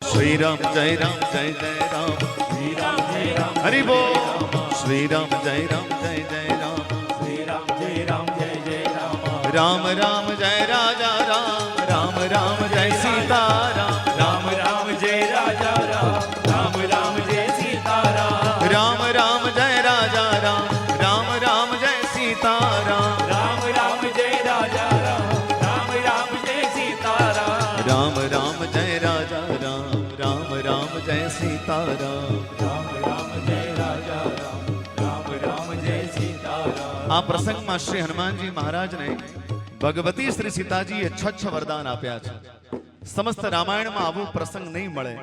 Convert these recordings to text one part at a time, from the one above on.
श्री राम जय राम जय जय राम, श्री राम जय राम हरि बोल। श्री राम जय राम जय जय राम, श्री राम जय राम जय जय राम, राम राम जय राजा राम, राम राम जय सीता राम, राम राम जय राजा राम, राम राम जय सीता राम, राम राम जय राजा राम, राम राम जय सीता राम, राम राम जय राजा राम, राम राम जय सीता राम, राम राम जय राजा राम, राम राम जय सीता राम। राम राम जय राजा राम, राम राम जय सीता राम। આ પ્રસંગમાં શ્રી હનુમાનજી મહારાજને ભગવતી શ્રી સીતાજીએ છ વરદાન આપ્યા છે. સમસ્ત રામાયણમાં આવો પ્રસંગ નહીં મળે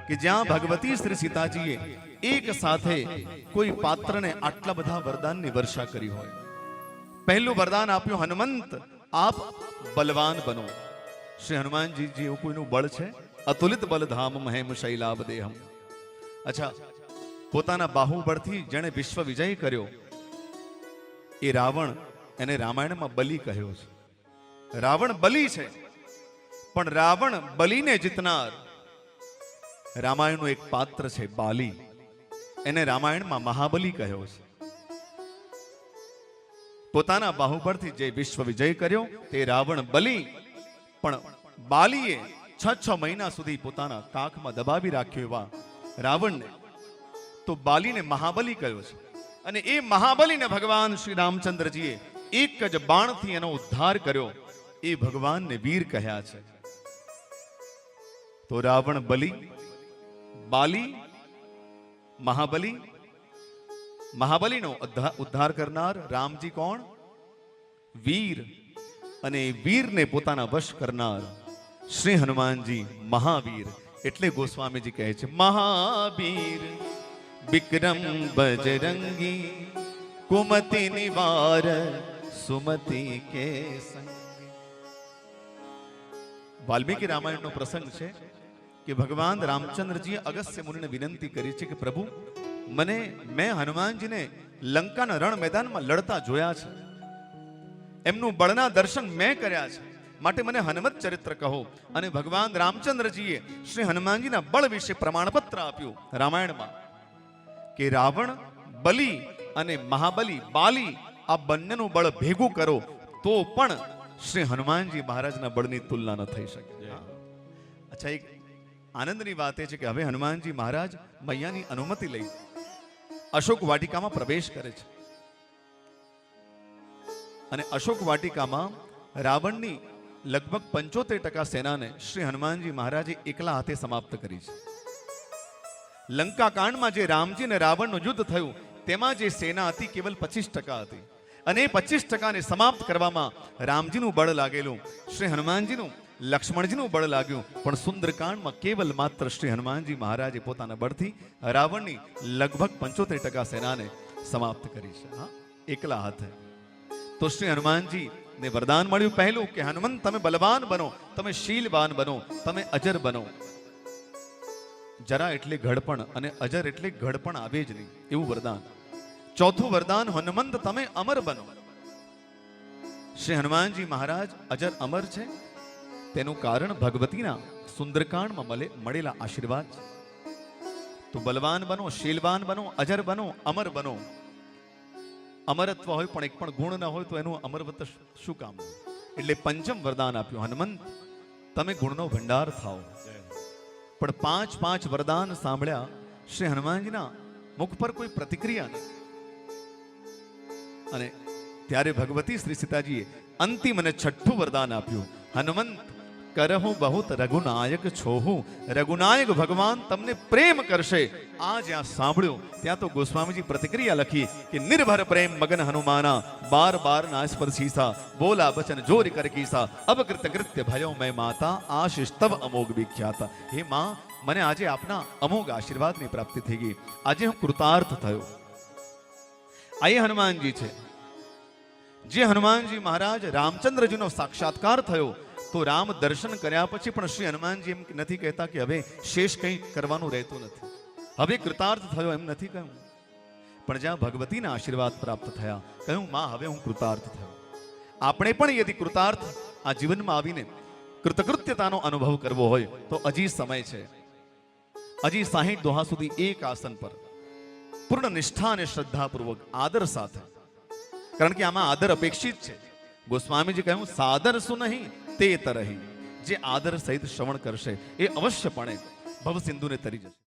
કે જ્યાં ભગવતી શ્રી સીતાજીએ એક સાથે કોઈ પાત્રને આટલા બધા વરદાનની વર્ષા કરી હોય. પહેલું વરદાન આપ્યું, હનુમંત આપ બલવાન બનો. શ્રી હનુમાનજી એવું કોઈનું બળ છે? અતુલિત બલધામ મહેમ શૈલાભ દેહમ. અચ્છા, પોતાના બાહુબળથી જેણે વિશ્વ વિજય કર્યો એ રાવણ, એને રામાયણમાં બલિ કહ્યો છે. રાવણ બલિ છે, પણ રાવણ બલિને જીતનાર રામાયણનું એક પાત્ર છે બાલી, એને રામાયણમાં મહાબલી કહ્યો છે. પોતાના બાહુબળથી જે વિશ્વ વિજય કર્યો તે રાવણ બલિ, પણ બાલીએ 6 મહિના સુધી પોતાના કાખમાં દબાવી રાખ્યો એવા રાવણને તો બાલીને મહાબલી કહ્યો છે. અને એ મહાબલીને ભગવાન શ્રી રામચંદ્રજીએ એક જ બાણથી એનો ઉદ્ધાર કર્યો. એ ભગવાનને વીર કહ્યા છે. તો રાવણ બલી, બાલી, મહાબલી. મહાબલીનો ઉદ્ધાર કરનાર રામજી કોણ? વીર. અને વીરને પોતાના વશ કરનાર શ્રી હનુમાનજી મહાવીર. એટલે ગોસ્વામીજી કહે છે, મહાવીર વિક્રમ બજરંગી કુમતિ નિવાર સુમતિ કે સંગ. વાલ્મીકી રામાયણનો પ્રસંગ છે કે ભગવાન રામચંદ્રજીએ અગસ્ત્ય મુનિને વિનંતી કરી છે કે પ્રભુ, મેં હનુમાનજીને લંકાના રણ મેદાનમાં લડતા જોયા છે, એમનું બળના દર્શન મેં કર્યા છે, માટે મને હનુમત ચરિત્ર કહો. અને ભગવાન રામચંદ્રજીએ શ્રી હનુમાનજીના બળ વિશે પ્રમાણપત્ર આપ્યું રામાયણમાં કે રાવણ, બલિ અને મહાબલી બાલી આ બંનેનું બળ ભેગું કરો તો પણ શ્રી હનુમાનજી મહારાજના બળની તુલના ન થઈ શકે. અચ્છા, એક આનંદની વાત એ છે કે હવે હનુમાનજી મહારાજ મૈયાની અનુમતિ લઈ અશોક વાટિકામાં પ્રવેશ કરે છે. અને અશોક વાટિકામાં રાવણની લગભગ 75% સેનાને શ્રી હનુમાનજી મહારાજે એકલા હાથે સમાપ્ત કરી છે. લંકા કાંડમાં જે રામજી અને રાવણનું યુદ્ધ થયું તેમાં જે સેના હતી કેવલ 25% હતી. અને એ 25%ને સમાપ્ત કરવામાં રામજીનું બળ લાગેલું, શ્રી હનુમાનજીનું, લક્ષ્મણજીનું બળ લાગ્યું. પણ સુંદરકાંડમાં કેવલ માત્ર શ્રી હનુમાનજી મહારાજે પોતાના બળથી રાવણની લગભગ 75% સેનાને સમાપ્ત કરી છે. હા, એકલા હાથે. તો શ્રી હનુમાનજી ને વરદાન મળ્યું પહેલું કે હનુમંત તમે બલવાન બનો, તમે શીલવાન બનો, તમે અજર બનો. જરા એટલે ઘડપણ અને અજર એટલે ઘડપણ આવે જ નહીં એવું વરદાન. ચોથું વરદાન, હનુમંત તમે અમર બનો. શ્રી હનુમાનજી મહારાજ અજર અમર છે તેનું કારણ ભગવતીના સુંદરકાંડમાં મળેલા આશીર્વાદ છે. તો બલવાન બનો, શીલવાન બનો, અજર બનો, અમર બનો. અમરત્વ હોય પણ એક પણ ગુણ ન હોય તો એનું અમરત્વ શું કામ? એટલે પંચમ વરદાન આપ્યું, હનુમંત તમે ગુણનો ભંડાર થાઓ. પણ 5 વરદાન સાંભળ્યા શ્રી હનુમાનજીના મુખ પર કોઈ પ્રતિક્રિયા નહીં. અને ત્યારે ભગવતી શ્રી સીતાજીએ અંતિમ અને છઠ્ઠું વરદાન આપ્યું, હનુમંત કરહું બહુત રઘુનાયક છોહું. રઘુનાયક ભગવાન તમને પ્રેમ કરશે. આ જ્યાં સાંભળ્યું ત્યાં તો ગોસ્વામીજી પ્રતિક્રિયા લખી કે નિર્ભર પ્રેમ મગન હનુમાના, બાર બાર નાસ્પદ સીસા, બોલા બચન જોર કર કીસા, અબ કૃત કૃત્ય ભયો મેં માતા, આશિષ તવ અમોઘ વિખ્યાતા. હે માં, મને આજે આપના અમોઘ આશીર્વાદની પ્રાપ્તિ થઈ ગઈ. આજે હું કૃતાર્થ થયો. આ એ હનુમાનજી છે જે હનુમાનજી મહારાજ રામચંદ્રજીનો સાક્ષાત્કાર થયો. તો રામ દર્શન કર્યા પછી પણ શ્રી હનુમાનજી એમ નથી કહેતા કે હવે શેષ કંઈ કરવાનું રહેતું નથી, હવે કૃતાર્થ થયો એમ નથી કહ્યું. પણ જ્યાં ભગવતીના આશીર્વાદ પ્રાપ્ત થયા કહ્યું, માં હવે હું કૃતાર્થ થયો. આપણે પણ યદि કૃતાર્થ આ જીવનમાં આવીને કૃતકૃત્યતાનો અનુભવ કરવો હોય તો હજી સમય છે. હજી 60 દોહા સુધી એક આસન પર પૂર્ણ નિષ્ઠા અને શ્રદ્ધાપૂર્વક આદર સાથે, કારણ કે આમાં આદર અપેક્ષિત છે. ગોસ્વામીજી કહ્યું સાદર શું નહીં તે તરહી. જે આદર સહિત શ્રવણ કરશે એ અવશ્યપણે ભવસિંધુને તરી જશે.